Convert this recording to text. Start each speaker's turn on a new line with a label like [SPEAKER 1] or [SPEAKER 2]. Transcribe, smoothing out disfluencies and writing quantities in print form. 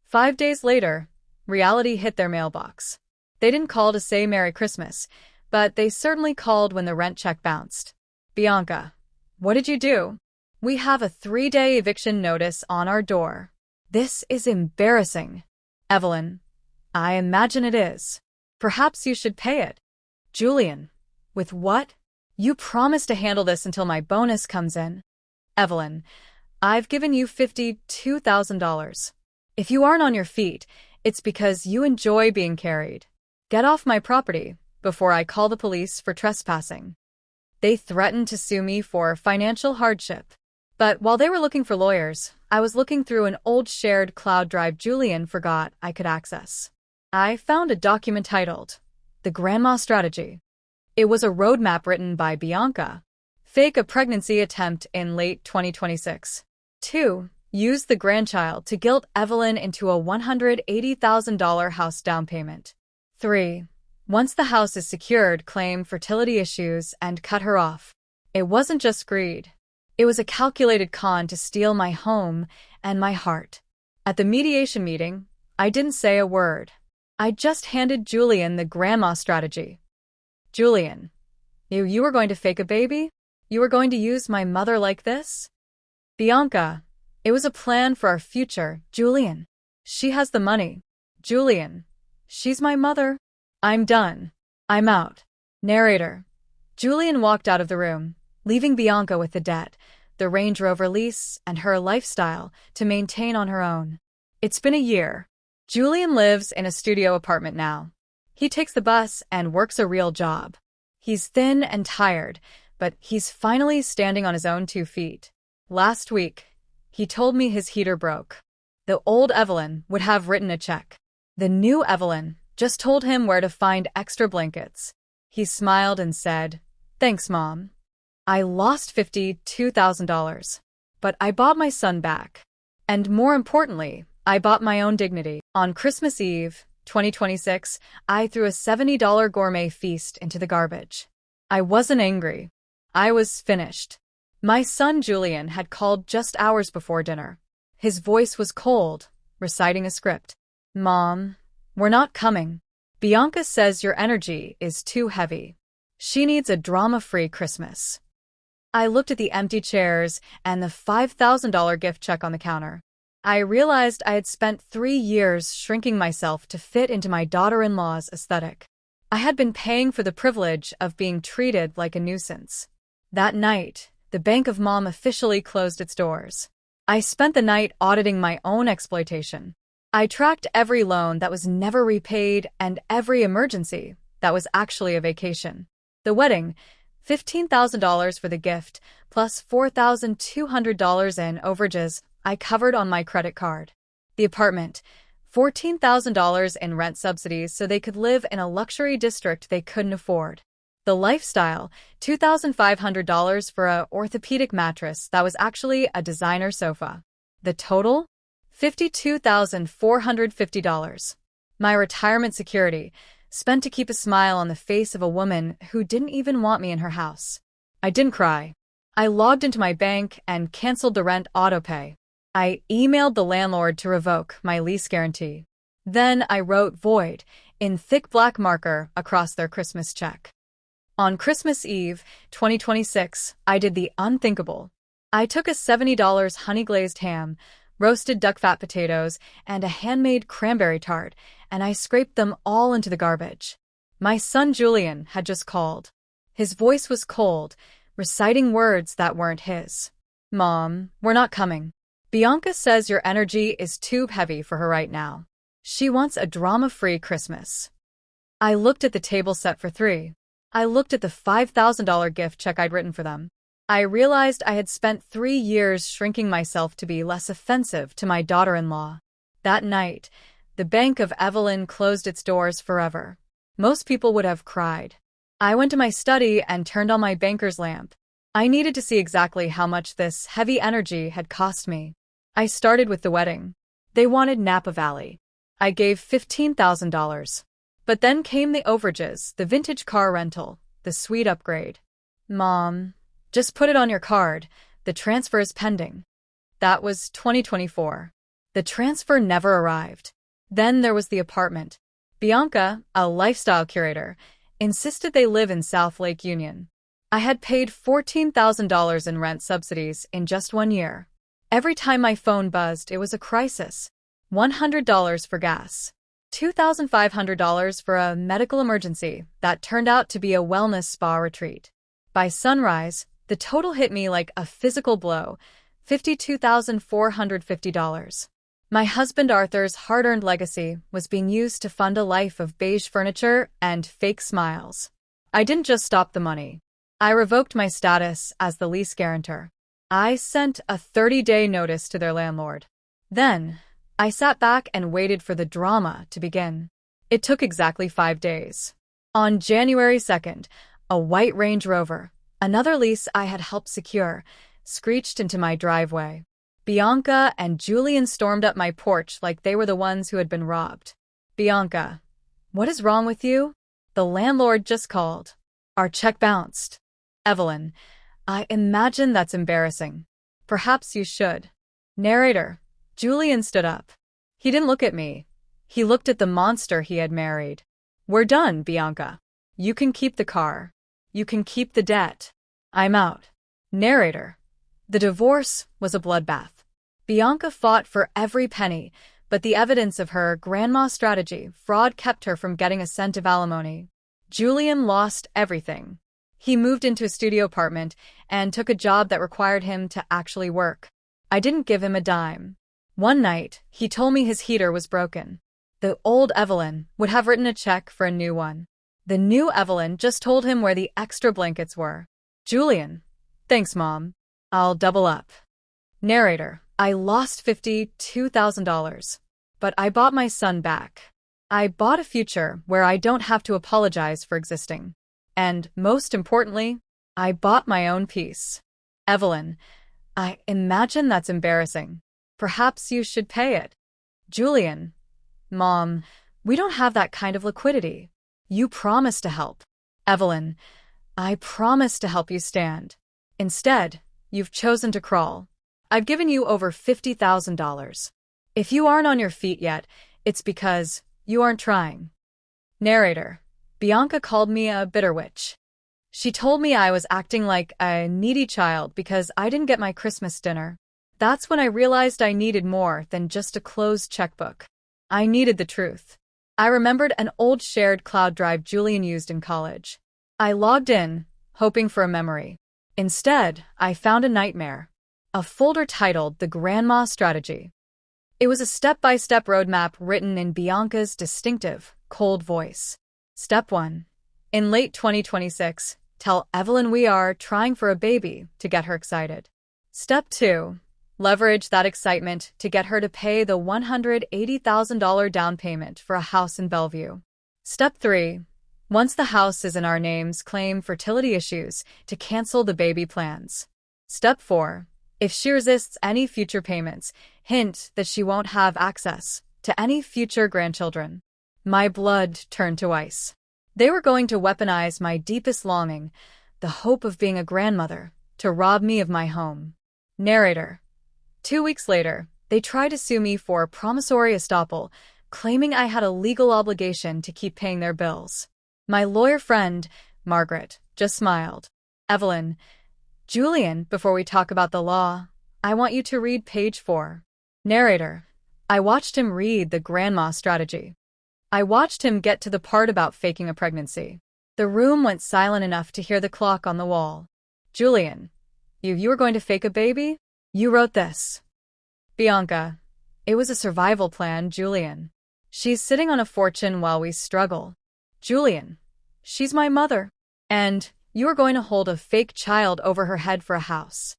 [SPEAKER 1] 5 days later, reality hit their mailbox. They didn't call to say Merry Christmas, but they certainly called when the rent check bounced. Bianca, what did you do? We have a 3-day eviction notice on our door. This is embarrassing. Evelyn, I imagine it is. Perhaps you should pay it. Julian, with what? You promised to handle this until my bonus comes in. Evelyn, I've given you $52,000. If you aren't on your feet, it's because you enjoy being carried. Get off my property before I call the police for trespassing. They threatened to sue me for financial hardship. But while they were looking for lawyers, I was looking through an old shared cloud drive Julian forgot I could access. I found a document titled, The Grandma Strategy. It was a roadmap written by Bianca. Fake a pregnancy attempt in late 2026. 2. Use the grandchild to guilt Evelyn into a $180,000 house down payment. 3. Once the house is secured, claim fertility issues and cut her off. It wasn't just greed. It was a calculated con to steal my home and my heart. At the mediation meeting, I didn't say a word. I just handed Julian the grandma strategy. Julian, you were going to fake a baby? You were going to use my mother like this? Bianca, it was a plan for our future, Julian. She has the money. Julian, she's my mother. I'm done. I'm out. Narrator. Julian walked out of the room, leaving Bianca with the debt, the Range Rover lease, and her lifestyle to maintain on her own. It's been a year. Julian lives in a studio apartment now. He takes the bus and works a real job. He's thin and tired, but he's finally standing on his own 2 feet. Last week, he told me his heater broke. The old Evelyn would have written a check. The new Evelyn just told him where to find extra blankets. He smiled and said, "Thanks, Mom. I lost $52,000, but I bought my son back. And more importantly, I bought my own dignity." On Christmas Eve, 2026, I threw a $70 gourmet feast into the garbage. I wasn't angry. I was finished. My son Julian had called just hours before dinner. His voice was cold, reciting a script. "Mom, we're not coming. Bianca says your energy is too heavy. She needs a drama-free Christmas." I looked at the empty chairs and the $5,000 gift check on the counter. I realized I had spent 3 years shrinking myself to fit into my daughter-in-law's aesthetic. I had been paying for the privilege of being treated like a nuisance. That night, the Bank of Mom officially closed its doors. I spent the night auditing my own exploitation. I tracked every loan that was never repaid and every emergency that was actually a vacation. The wedding, $15,000 for the gift, plus $4,200 in overages I covered on my credit card. The apartment, $14,000 in rent subsidies so they could live in a luxury district they couldn't afford. The lifestyle, $2,500 for a orthopedic mattress that was actually a designer sofa. The total? $52,450. My retirement security, spent to keep a smile on the face of a woman who didn't even want me in her house. I didn't cry. I logged into my bank and canceled the rent autopay. I emailed the landlord to revoke my lease guarantee. Then I wrote void in thick black marker across their Christmas check. On Christmas Eve, 2026, I did the unthinkable. I took a $70 honey-glazed ham, roasted duck fat potatoes, and a handmade cranberry tart, and I scraped them all into the garbage. My son Julian had just called. His voice was cold, reciting words that weren't his. "Mom, we're not coming. Bianca says your energy is too heavy for her right now. She wants a drama-free Christmas." I looked at the table set for 3. I looked at the $5,000 gift check I'd written for them. I realized I had spent 3 years shrinking myself to be less offensive to my daughter-in-law. That night, the Bank of Evelyn closed its doors forever. Most people would have cried. I went to my study and turned on my banker's lamp. I needed to see exactly how much this heavy energy had cost me. I started with the wedding. They wanted Napa Valley. I gave $15,000. But then came the overages, the vintage car rental, the suite upgrade. "Mom, just put it on your card. The transfer is pending." That was 2024. The transfer never arrived. Then there was the apartment. Bianca, a lifestyle curator, insisted they live in South Lake Union. I had paid $14,000 in rent subsidies in just 1 year. Every time my phone buzzed, it was a crisis. $100 for gas. $2,500 for a medical emergency that turned out to be a wellness spa retreat. By sunrise, the total hit me like a physical blow, $52,450. My husband Arthur's hard-earned legacy was being used to fund a life of beige furniture and fake smiles. I didn't just stop the money. I revoked my status as the lease guarantor. I sent a 30-day notice to their landlord. Then, I sat back and waited for the drama to begin. It took exactly 5 days. On January 2nd, a white Range Rover, another lease I had helped secure, screeched into my driveway. Bianca and Julian stormed up my porch like they were the ones who had been robbed. Bianca, what is wrong with you? The landlord just called. Our check bounced. Evelyn, I imagine that's embarrassing. Perhaps you should. Narrator, Julian stood up. He didn't look at me. He looked at the monster he had married. We're done, Bianca. You can keep the car. You can keep the debt. I'm out. Narrator, the divorce was a bloodbath. Bianca fought for every penny, but the evidence of her grandma's strategy, fraud, kept her from getting a cent of alimony. Julian lost everything. He moved into a studio apartment and took a job that required him to actually work. I didn't give him a dime. One night, he told me his heater was broken. The old Evelyn would have written a check for a new one. The new Evelyn just told him where the extra blankets were. Julian, thanks, Mom. I'll double up. Narrator, I lost $52,000, but I bought my son back. I bought a future where I don't have to apologize for existing. And, most importantly, I bought my own peace. Evelyn, I imagine that's embarrassing. Perhaps you should pay it. Julian, Mom, we don't have that kind of liquidity. You promised to help. Evelyn, I promised to help you stand. Instead, you've chosen to crawl. I've given you over $50,000. If you aren't on your feet yet, it's because you aren't trying. Narrator, Bianca called me a bitter witch. She told me I was acting like a needy child because I didn't get my Christmas dinner. That's when I realized I needed more than just a closed checkbook. I needed the truth. I remembered an old shared cloud drive Julian used in college. I logged in, hoping for a memory. Instead, I found a nightmare. A folder titled The Grandma Strategy. It was a step-by-step roadmap written in Bianca's distinctive, cold voice. Step 1. In late 2026, tell Evelyn we are trying for a baby to get her excited. Step 2. Leverage that excitement to get her to pay the $180,000 down payment for a house in Bellevue. Step 3. Once the house is in our names, claim fertility issues to cancel the baby plans. Step 4. If she resists any future payments, hint that she won't have access to any future grandchildren. My blood turned to ice. They were going to weaponize my deepest longing, the hope of being a grandmother, to rob me of my home. Narrator. 2 weeks later, they tried to sue me for promissory estoppel, claiming I had a legal obligation to keep paying their bills. My lawyer friend, Margaret, just smiled. Evelyn, Julian, before we talk about the law, I want you to read page 4. Narrator. I watched him read the grandma strategy. I watched him get to the part about faking a pregnancy. The room went silent enough to hear the clock on the wall. Julian, you were going to fake a baby? You wrote this. Bianca, it was a survival plan, Julian. She's sitting on a fortune while we struggle. Julian, she's my mother. And you are going to hold a fake child over her head for a house.